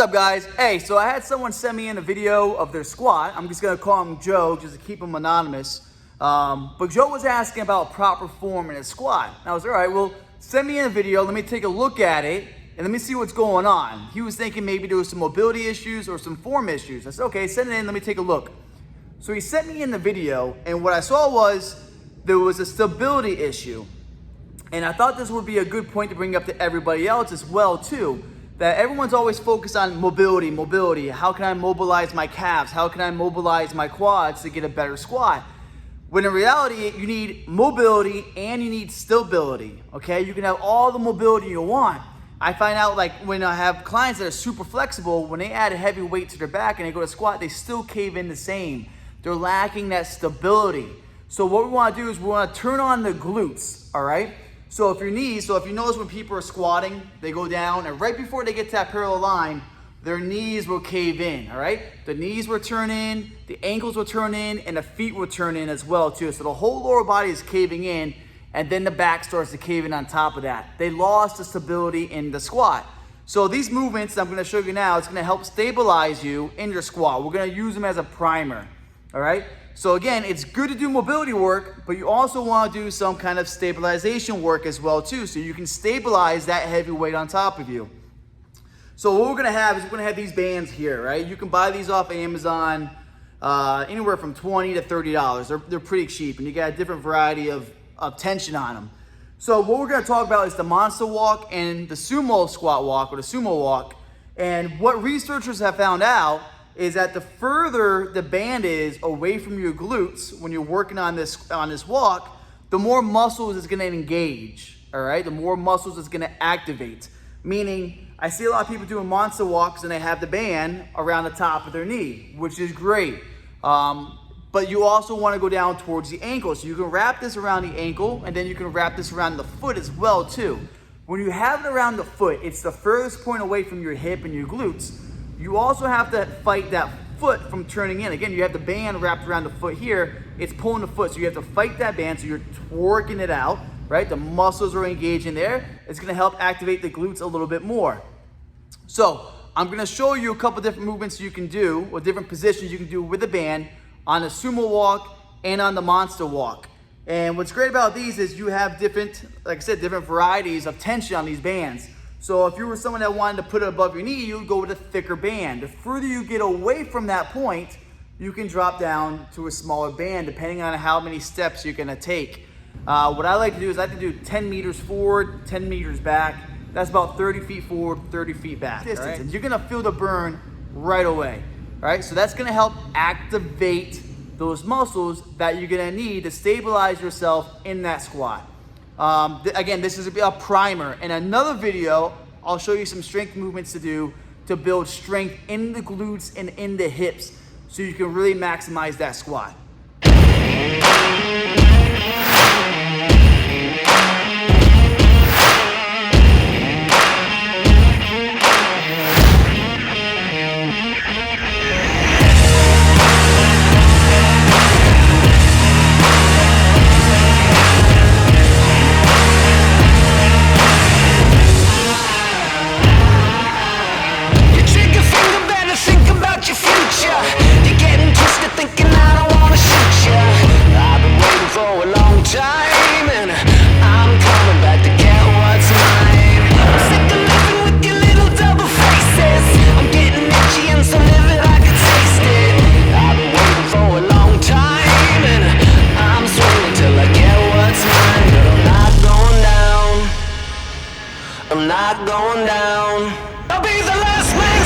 up, guys? Hey, so I had someone send me in a video of their squat. I'm just gonna call him Joe just to keep him anonymous. But Joe was asking about proper form in his squat. And I was all right, well, send me in a video, let me take a look at it, and let me see what's going on. He was thinking maybe there was some mobility issues or some form issues. I said, okay, send it in, let me take a look. So he sent me in the video, and what I saw was there was a stability issue. And I thought this would be a good point to bring up to everybody else as well, too. That everyone's always focused on mobility. How can I mobilize my calves? How can I mobilize my quads to get a better squat? When in reality, you need mobility and you need stability, okay? You can have all the mobility you want. I find out like when I have clients that are super flexible, when they add a heavy weight to their back and they go to squat, they still cave in the same. They're lacking that stability. So what we wanna do is we wanna turn on the glutes, all right? So if you notice when people are squatting, they go down, and right before they get to that parallel line, their knees will cave in, all right? The knees will turn in, the ankles will turn in, and the feet will turn in as well, too. So the whole lower body is caving in, and then the back starts to cave in on top of that. They lost the stability in the squat. So these movements I'm gonna show you now, it's gonna help stabilize you in your squat. We're gonna use them as a primer, all right? So again, it's good to do mobility work, but you also want to do some kind of stabilization work as well too, so you can stabilize that heavy weight on top of you. So what we're going to have is we're going to have these bands here, right? You can buy these off Amazon anywhere from $20 to $30. They're pretty cheap, and you got a different variety of tension on them. So what we're going to talk about is the monster walk and the sumo squat walk, or the sumo walk. And what researchers have found out is that the further the band is away from your glutes when you're working on this walk, the more muscles it's gonna engage, all right? The more muscles it's gonna activate. Meaning, I see a lot of people doing monster walks and they have the band around the top of their knee, which is great. But you also wanna go down towards the ankle. So you can wrap this around the ankle, and then you can wrap this around the foot as well too. When you have it around the foot, it's the furthest point away from your hip and your glutes. You also have to fight that foot from turning in. Again, you have the band wrapped around the foot here. It's pulling the foot, so you have to fight that band, so you're twerking it out, right? The muscles are engaging there. It's gonna help activate the glutes a little bit more. So I'm gonna show you a couple different movements you can do, or different positions you can do with the band on the sumo walk and on the monster walk. And what's great about these is you have different, like I said, different varieties of tension on these bands. So if you were someone that wanted to put it above your knee, you would go with a thicker band. The further you get away from that point, you can drop down to a smaller band depending on how many steps you're gonna take. What I like to do is I like to do 10 meters forward, 10 meters back. That's about 30 feet forward, 30 feet back. Distance, right? And you're gonna feel the burn right away, all right? So that's gonna help activate those muscles that you're gonna need to stabilize yourself in that squat. Again, this is a primer. In another video, I'll show you some strength movements to do to build strength in the glutes and in the hips so you can really maximize that squat. I'm not going down. I'll be the last man